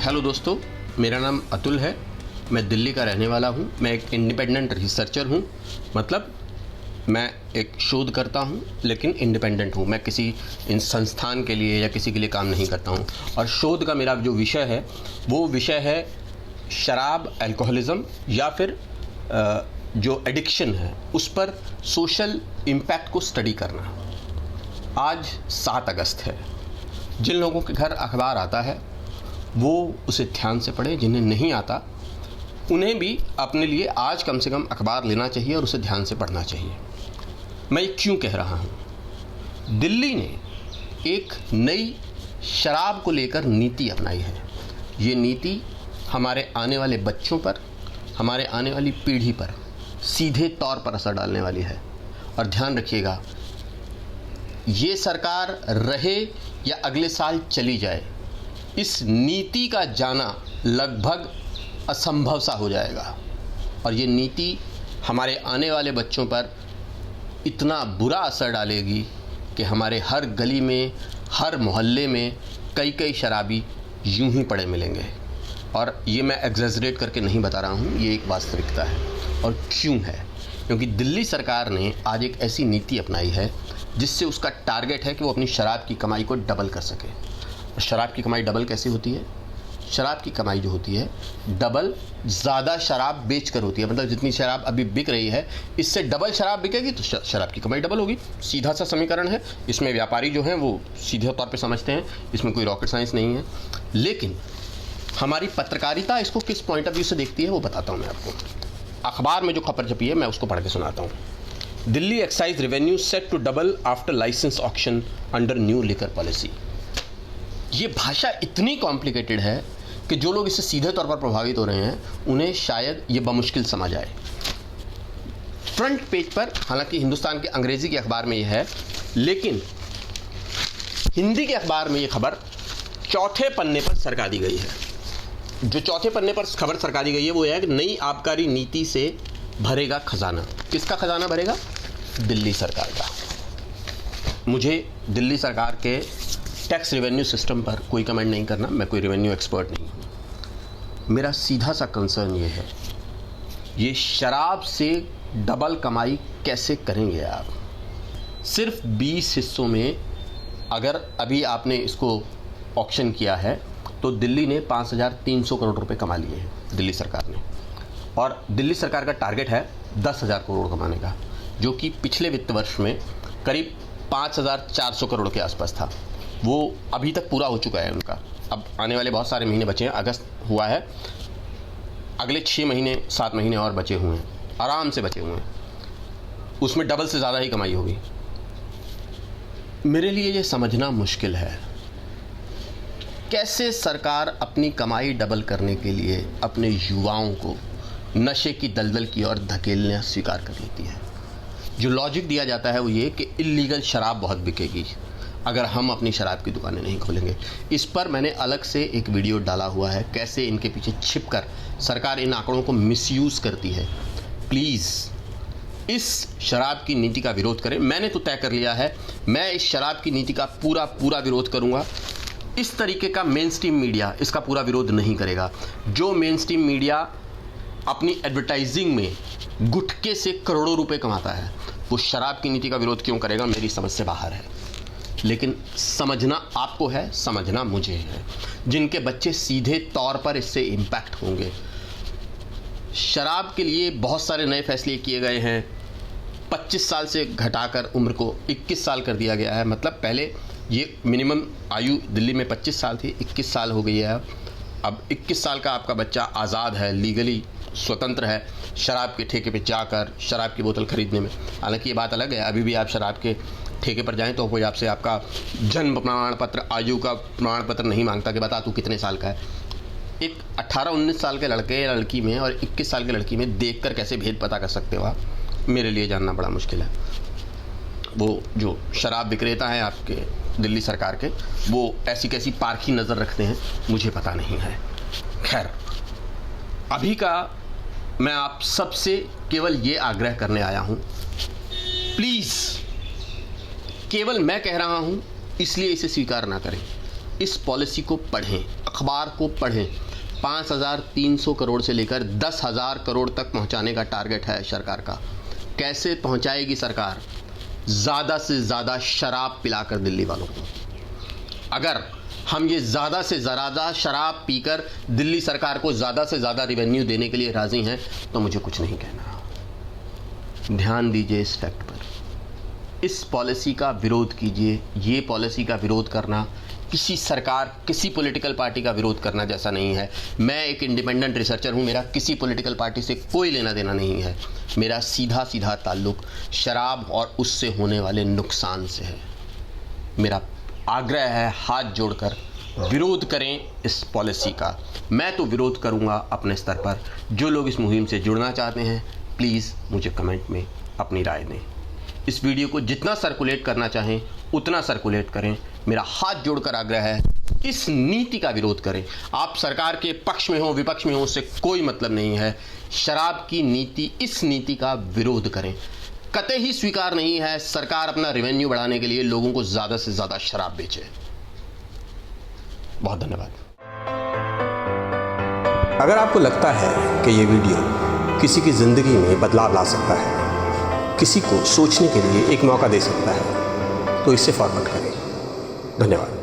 Hello दोस्तों, मेरा नाम अतुल है। मैं दिल्ली का रहने वाला हूँ। मैं एक इंडिपेंडेंट रिसर्चर हूँ। मतलब मैं एक शोध करता हूँ लेकिन इंडिपेंडेंट हूँ। मैं किसी इन संस्थान के लिए या किसी के लिए काम नहीं करता हूँ। और शोध का मेरा जो विषय है वो विषय है शराब, अल्कोहलिज्म या फिर जो एडिक्शन है उस पर सोशल इम्पैक्ट को स्टडी करना। आज 7 अगस्त है। जिन लोगों के घर अखबार आता है वो उसे ध्यान से पढ़े, जिन्हें नहीं आता उन्हें भी अपने लिए आज कम से कम अखबार लेना चाहिए और उसे ध्यान से पढ़ना चाहिए। मैं ये क्यों कह रहा हूँ? दिल्ली ने एक नई शराब को लेकर नीति अपनाई है। ये नीति हमारे आने वाले बच्चों पर, हमारे आने वाली पीढ़ी पर सीधे तौर पर असर डालने वाली है। और ध्यान रखिएगा, ये सरकार रहे या अगले साल चली जाए, इस नीति का जाना लगभग असंभव सा हो जाएगा। और ये नीति हमारे आने वाले बच्चों पर इतना बुरा असर डालेगी कि हमारे हर गली में, हर मोहल्ले में कई शराबी यूं ही पड़े मिलेंगे। और ये मैं एग्जैजरेट करके नहीं बता रहा हूँ, ये एक वास्तविकता है। और क्यों है? क्योंकि दिल्ली सरकार ने आज एक ऐसी नीति अपनाई है जिससे उसका टारगेट है कि वो अपनी शराब की कमाई को डबल कर सके। और शराब की कमाई डबल कैसे होती है? शराब की कमाई जो होती है डबल ज़्यादा शराब बेचकर होती है। मतलब जितनी शराब अभी बिक रही है इससे डबल शराब बिकेगी तो शराब की कमाई डबल होगी। सीधा सा समीकरण है। इसमें व्यापारी जो हैं वो सीधे तौर पे समझते हैं, इसमें कोई रॉकेट साइंस नहीं है। लेकिन हमारी पत्रकारिता इसको किस पॉइंट ऑफ व्यू से देखती है वो बताता हूँ मैं आपको। अखबार में जो खबर छपी है मैं उसको पढ़ के सुनाता हूँ। Delhi excise revenue set to double after licence auction under new liquor policy. ये भाषा इतनी कॉम्प्लिकेटेड है कि जो लोग इससे सीधे तौर पर प्रभावित हो रहे हैं उन्हें शायद ये बमुश्किल समझ आए। फ्रंट पेज पर, हालांकि हिंदुस्तान के अंग्रेजी के अखबार में ये है, लेकिन हिंदी के अखबार में ये खबर चौथे पन्ने पर सरका दी गई है। जो चौथे पन्ने पर खबर सरका दी गई है वो है कि नई आबकारी नीति से भरेगा खजाना। किसका खजाना भरेगा? दिल्ली सरकार का। मुझे दिल्ली सरकार के टैक्स रेवेन्यू सिस्टम पर कोई कमेंट नहीं करना, मैं कोई रेवेन्यू एक्सपर्ट नहीं हूँ। मेरा सीधा सा कंसर्न ये है, ये शराब से डबल कमाई कैसे करेंगे आप? सिर्फ 20 हिस्सों में अगर अभी आपने इसको ऑक्शन किया है तो दिल्ली ने 5,300 करोड़ रुपए कमा लिए हैं दिल्ली सरकार ने। और दिल्ली सरकार का टारगेट है 10,000 करोड़ कमाने का, जो कि पिछले वित्त वर्ष में करीब 5,400 करोड़ के आसपास था। वो अभी तक पूरा हो चुका है उनका। अब आने वाले बहुत सारे महीने बचे हैं। अगस्त हुआ है, अगले 6 महीने 7 महीने और बचे हुए हैं, आराम से बचे हुए हैं। उसमें डबल से ज़्यादा ही कमाई होगी। मेरे लिए ये समझना मुश्किल है कैसे सरकार अपनी कमाई डबल करने के लिए अपने युवाओं को नशे की दलदल की ओर धकेलना स्वीकार कर लेती है। जो लॉजिक दिया जाता है वो ये कि इल्लीगल शराब बहुत बिकेगी अगर हम अपनी शराब की दुकानें नहीं खोलेंगे। इस पर मैंने अलग से एक वीडियो डाला हुआ है, कैसे इनके पीछे छिपकर सरकार इन आंकड़ों को मिसयूज़ करती है। प्लीज़ इस शराब की नीति का विरोध करें। मैंने तो तय कर लिया है, मैं इस शराब की नीति का पूरा विरोध करूँगा। इस तरीके का मेन स्ट्रीम मीडिया इसका पूरा विरोध नहीं करेगा। जो मेन स्ट्रीम मीडिया अपनी एडवर्टाइजिंग में गुटके से करोड़ों रुपए कमाता है वो शराब की नीति का विरोध क्यों करेगा? मेरी समझ से बाहर है। लेकिन समझना आपको है, समझना मुझे है। जिनके बच्चे सीधे तौर पर इससे इम्पैक्ट होंगे। शराब के लिए बहुत सारे नए फैसले किए गए हैं। 25 साल से घटाकर उम्र को 21 साल कर दिया गया है। मतलब पहले ये मिनिमम आयु दिल्ली में 25 साल थी, 21 साल हो गई है। अब 21 साल का आपका बच्चा आज़ाद है, लीगली स्वतंत्र है शराब के ठेके पे जाकर शराब की बोतल खरीदने में। हालांकि ये बात अलग है, अभी भी आप शराब के ठेके पर जाएं तो कोई आपसे आपका जन्म प्रमाण पत्र, आयु का प्रमाण पत्र नहीं मांगता कि बता तू कितने साल का है। एक 18-19 साल के लड़के या लड़की में और 21 साल के लड़की में देखकर कैसे भेद पता कर सकते हो आप? मेरे लिए जानना बड़ा मुश्किल है। वो जो शराब विक्रेता हैं आपके दिल्ली सरकार के, वो ऐसी कैसी पारखी नज़र रखते हैं मुझे पता नहीं है। खैर, अभी का मैं आप सबसे केवल ये आग्रह करने आया हूँ, प्लीज़ केवल मैं कह रहा हूँ इसलिए इसे स्वीकार ना करें। इस पॉलिसी को पढ़ें, अखबार को पढ़ें। 5,300 करोड़ से लेकर 10,000 करोड़ तक पहुंचाने का टारगेट है सरकार का। कैसे पहुंचाएगी सरकार? ज़्यादा से ज़्यादा शराब पिलाकर दिल्ली वालों को। अगर हम ये ज़्यादा से ज़्यादा शराब पीकर दिल्ली सरकार को ज़्यादा से ज़्यादा रेवेन्यू देने के लिए राज़ी हैं तो मुझे कुछ नहीं कहना। ध्यान दीजिए इस फैक्ट पर। इस पॉलिसी का विरोध कीजिए। ये पॉलिसी का विरोध करना किसी सरकार, किसी पॉलिटिकल पार्टी का विरोध करना जैसा नहीं है। मैं एक इंडिपेंडेंट रिसर्चर हूँ, मेरा किसी पॉलिटिकल पार्टी से कोई लेना देना नहीं है। मेरा सीधा सीधा ताल्लुक़ शराब और उससे होने वाले नुकसान से है। मेरा आग्रह है, हाथ जोड़कर विरोध करें इस पॉलिसी का। मैं तो विरोध करूंगा अपने स्तर पर। जो लोग इस मुहिम से जुड़ना चाहते हैं प्लीज़ मुझे कमेंट में अपनी राय दें। इस वीडियो को जितना सर्कुलेट करना चाहें उतना सर्कुलेट करें। मेरा हाथ जोड़कर आग्रह है, इस नीति का विरोध करें। आप सरकार के पक्ष में हो, विपक्ष में हो, उससे कोई मतलब नहीं है। शराब की नीति, इस नीति का विरोध करें। कतई ही स्वीकार नहीं है सरकार अपना रेवेन्यू बढ़ाने के लिए लोगों को ज़्यादा से ज़्यादा शराब बेचे। बहुत धन्यवाद। अगर आपको लगता है कि ये वीडियो किसी की ज़िंदगी में बदलाव ला सकता है, किसी को सोचने के लिए एक मौका दे सकता है, तो इसे फॉरवर्ड करें। धन्यवाद।